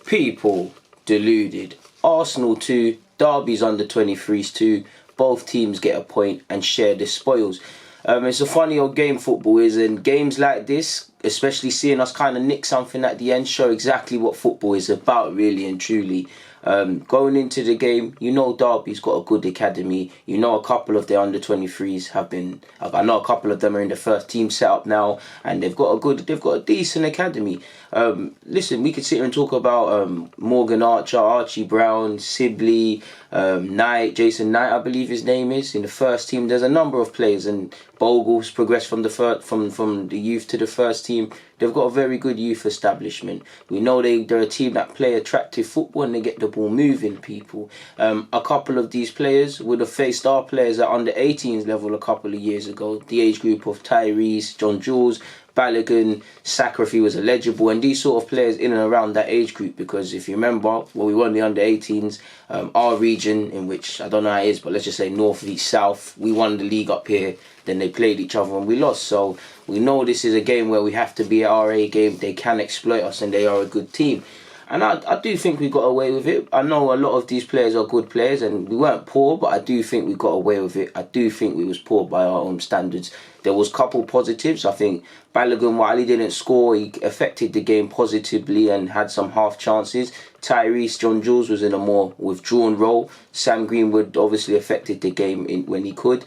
People, deluded. Arsenal 2, Derby's under 23's 2. Both teams get a point and share the spoils. It's a funny old game football is, and games like this, especially seeing us kind of nick something at the end, show exactly what football is about, really and truly. Going into the game, you know Derby's got a good academy. You know a couple of their under 23s have been. I know a couple of them are in the first team setup now, and they've got a decent academy. Listen, we could sit here and talk about Morgan Archer, Archie Brown, Sibley, Knight, Jason Knight, I believe his name is, in the first team. There's a number of players, and Bogle's progressed from the youth to the first team. They've got a very good youth establishment. We know they're a team that play attractive football and they get the ball moving, people. A couple of these players would have faced our players at under 18s level a couple of years ago. The age group of 23's, John-Jules, Balogun, Saka if he was eligible, and these sort of players in and around that age group. Because if you remember, we won the under 18s, our region, in which I don't know how it is, but let's just say north, east, south, we won the league up here. Then they played each other and we lost. So we know this is a game where we have to be at our A game. They can exploit us and they are a good team. And I do think we got away with it. I know a lot of these players are good players and we weren't poor, but I do think we got away with it. I do think we was poor by our own standards. There was a couple positives. I think Balogun, while he didn't score, he affected the game positively and had some half chances. Tyrese, John-Jules was in a more withdrawn role. Sam Greenwood obviously affected the game when he could.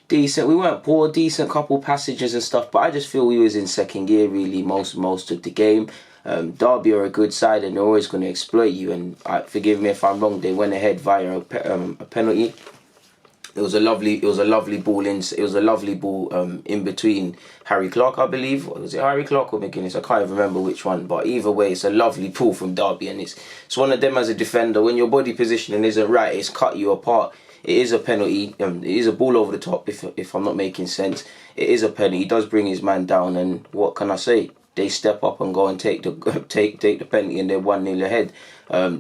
Decent, we weren't poor, decent couple passages and stuff, but I just feel we was in second gear really most of the game. Derby are a good side and they're always going to exploit you, and forgive me if I'm wrong, they went ahead via a penalty. It was a lovely ball in between Harry Clark, I believe. Was it Harry Clark or McGuinness? I can't even remember which one, but either way, it's a lovely ball from Derby, and it's one of them as a defender. When your body positioning isn't right, it's cut you apart. It is a penalty. It is a ball over the top. If I'm not making sense, it is a penalty. He does bring his man down, and what can I say? They step up and go and take the penalty, and they're 1-0 ahead.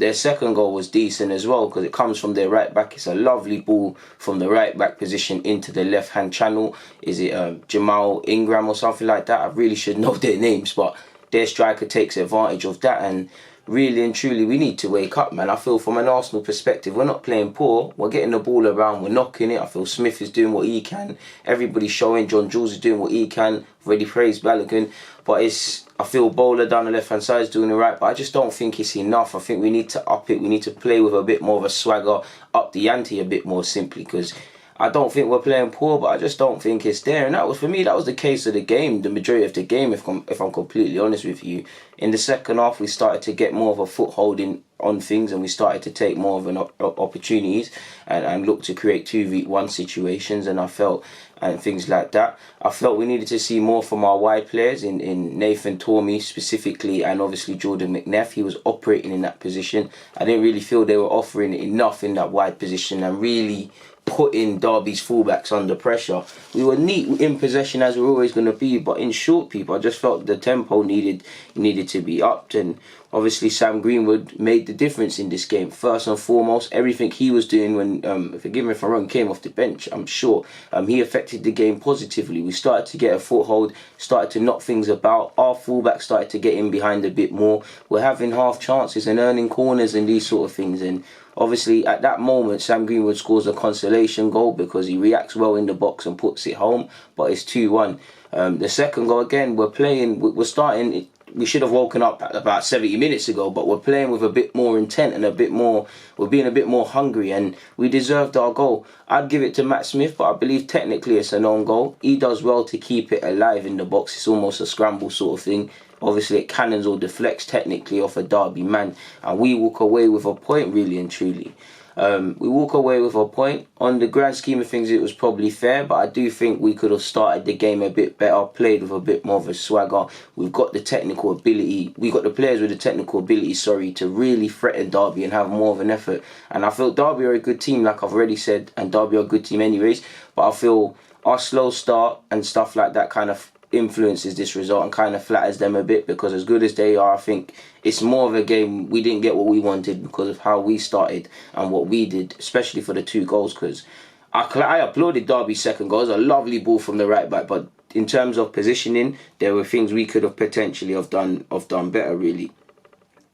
Their second goal was decent as well because it comes from their right back. It's a lovely ball from the right back position into the left hand channel. Is it Jamal Ingram or something like that? I really should know their names, but their striker takes advantage of that. And really and truly, we need to wake up, man. I feel from an Arsenal perspective, we're not playing poor. We're getting the ball around. We're knocking it. I feel Smith is doing what he can. Everybody's showing. John-Jules is doing what he can. Already praised Balogun. But I feel Bowler down the left-hand side is doing it right. But I just don't think it's enough. I think we need to up it. We need to play with a bit more of a swagger. Up the ante a bit more simply. Because I don't think we're playing poor, but I just don't think it's there. And that was, for me, that was the case of the game, the majority of the game, if I'm completely honest with you. In the second half, we started to get more of a foothold on things, and we started to take more of an opportunities and look to create 2v1 situations, and things like that. I felt we needed to see more from our wide players in Nathan Tormey specifically, and obviously Jordan McNeff. He was operating in that position. I didn't really feel they were offering enough in that wide position and really putting Derby's fullbacks under pressure. We were neat in possession as we're always going to be, but in short, people, I just felt the tempo needed to be upped, and obviously Sam Greenwood made the difference in this game. First and foremost, everything he was doing when, forgive me if I'm wrong, came off the bench, I'm sure, he affected the game positively. We started to get a foothold, started to knock things about. Our fullback started to get in behind a bit more. We're having half chances and earning corners and these sort of things, and obviously, at that moment, Sam Greenwood scores a consolation goal because he reacts well in the box and puts it home, but it's 2-1. The second goal, again, we're starting. We should have woken up at about 70 minutes ago, but we're playing with a bit more intent and we're being a bit more hungry, and we deserved our goal. I'd give it to Matt Smith, but I believe technically it's an own goal. He does well to keep it alive in the box. It's almost a scramble sort of thing. Obviously, it cannons or deflects technically off a Derby man, and we walk away with a point, really and truly. We walk away with a point. On the grand scheme of things, it was probably fair, but I do think we could have started the game a bit better, played with a bit more of a swagger. We've got the technical ability. We got the players with the technical ability, to really threaten Derby and have more of an effort. And I feel Derby are a good team, like I've already said, and Derby are a good team anyways. But I feel our slow start and stuff like that kind of influences this result and kind of flatters them a bit, because as good as they are, I think it's more of a game we didn't get what we wanted because of how we started and what we did, especially for the 2 goals. Because I applauded Derby's second goal. It was a lovely ball from the right back, but in terms of positioning, there were things we could have potentially have done better, really.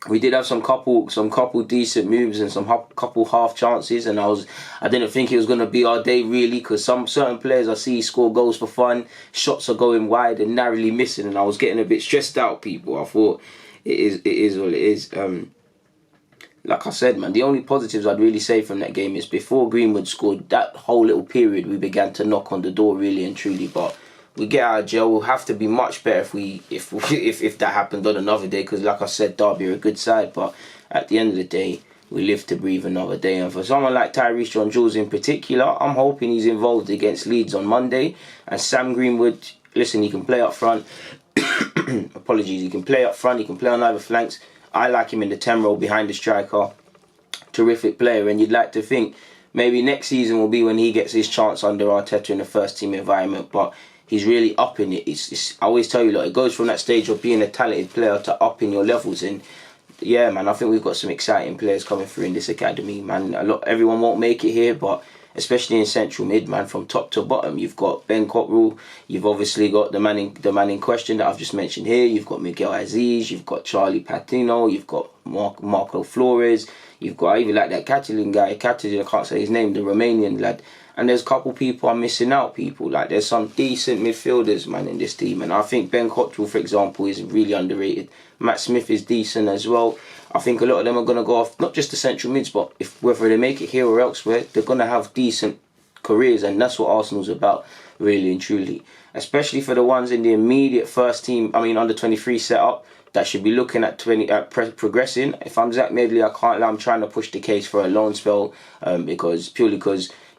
we did have some couple decent moves and some couple half chances, and I didn't think it was going to be our day really, because some certain players I see score goals for fun, shots are going wide and narrowly missing, and I was getting a bit stressed out, people. I thought it is what it is. Like I said, man, the only positives I'd really say from that game is before Greenwood scored, that whole little period we began to knock on the door really and truly, but we get out of jail. We'll have to be much better if that happened on another day, because like I said, Derby are a good side, but at the end of the day, we live to breathe another day. And for someone like Tyrese John-Jules in particular, I'm hoping he's involved against Leeds on Monday. And Sam Greenwood, listen, he can play up front. Apologies, he can play up front, he can play on either flanks. I like him in the 10 role behind the striker. Terrific player, and you'd like to think maybe next season will be when he gets his chance under Arteta in the first team environment, but he's really upping it. I always tell you, look, it goes from that stage of being a talented player to upping your levels. And yeah, man, I think we've got some exciting players coming through in this academy, man. Everyone won't make it here, but especially in central mid, man, from top to bottom, you've got Ben Cottrell, you've obviously got the man in question that I've just mentioned here, you've got Miguel Aziz, you've got Charlie Patino, you've got Marco Flores, you've got, I even like that Catalan guy, I can't say his name, the Romanian lad. And there's a couple people I'm missing out, people. Like, there's some decent midfielders, man, in this team. And I think Ben Cottrell, for example, is really underrated. Matt Smith is decent as well. I think a lot of them are going to go off, not just the central mids, but whether they make it here or elsewhere, they're going to have decent careers. And that's what Arsenal's about, really and truly. Especially for the ones in the immediate first team, under 23 setup, that should be looking at progressing. If I'm Zach Medley, I can't lie, I'm trying to push the case for a loan spell, because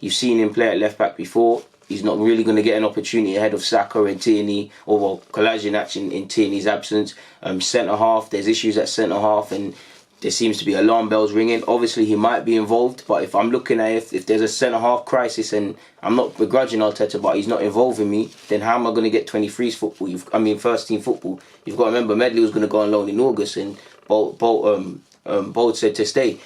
you've seen him play at left back before. He's not really going to get an opportunity ahead of Saka and Tierney, or Kolasinac in Tierney's absence. Centre half, there's issues at centre half, and there seems to be alarm bells ringing. Obviously, he might be involved, but if I'm looking at if there's a centre half crisis, and I'm not begrudging Arteta, but he's not involving me, then how am I going to get 23's football? First team football. You've got to remember, Medley was going to go on loan in August, and Bold said to stay.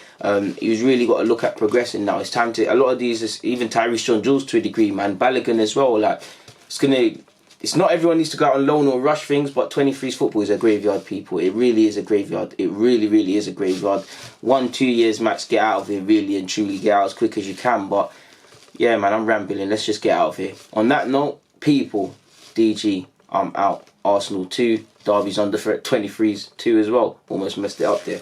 He's really got to look at progressing now. It's time to, a lot of these, even Tyrese John-Jules to a degree, man, Balogun as well, like, it's not everyone needs to go out on loan or rush things, but 23's football is a graveyard, people. It really is a graveyard. It really, really is a graveyard. 1-2 years max, get out of here, really and truly, get out as quick as you can. But yeah, man, I'm rambling. Let's just get out of here. On that note, people, DG, I'm out. Arsenal 2, Derby's under threat, 23's 2 as well. Almost messed it up there.